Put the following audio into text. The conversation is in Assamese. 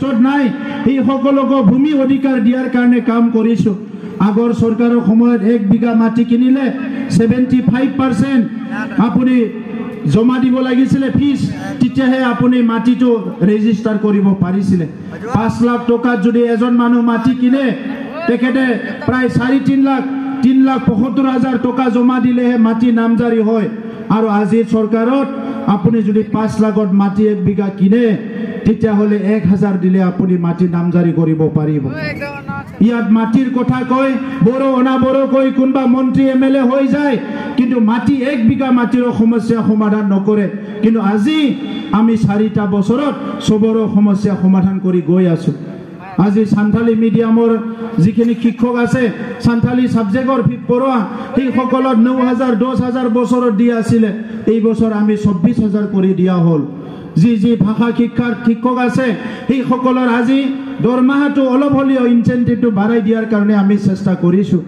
লিষ্টত নাই এই সকলকো ভূমি অধিকাৰ দিয়াৰ কাৰণে কাম কৰিছোঁ আগৰ চৰকাৰৰ সময়ত 1 বিঘা মাটি কিনিলে 75% আপুনি জমা দিব লাগিছিলে ফিজ তেতিয়াহে আপুনি মাটিটো ৰেজিষ্টাৰ কৰিব পাৰিছিলে 5 লাখ টকা যদি এজন মানুহ মাটি কিনে তেখেতে প্ৰায় 3,75,000 টকা জমা দিলেহে মাটি নামজাৰি হয় আৰু আজিৰ চৰকাৰত আপুনি যদি 5 লাখত মাটি 1 বিঘা কিনে তেতিয়াহ'লে 1,000 দিলে আপুনি মাটি নামজাৰি কৰিব পাৰিব ইয়াত মাটিৰ কথা কয় বড়ো অনাবড়ো কয় কোনবা মন্ত্ৰী এমএলএ হৈ যায় কিন্তু মাটি 1 বিঘা মাটিৰ সমস্যা সমাধান নকৰে কিন্তু আজি আমি 4টা বছৰত সবৰো সমস্যা সমাধান কৰি গৈ আছো আজি সান্থালী মিডিয়ামৰ যিখিনি শিক্ষক আছে সান্থালী সাবজেক্টৰ পঢ়োৱা এই সকলৰ 9,000 10,000 বছৰত দিয়া আছিল এই বছৰ আমি 24,000 কৰি দিয়া হ'ল যি ভাষা শিক্ষাৰ শিক্ষক আছে এই সকলৰ আজি দৰমহাটো অলপ হলিও ইনচেন্টিভটো বাঢ়াই দিয়াৰ কাৰণে আমি চেষ্টা কৰিছো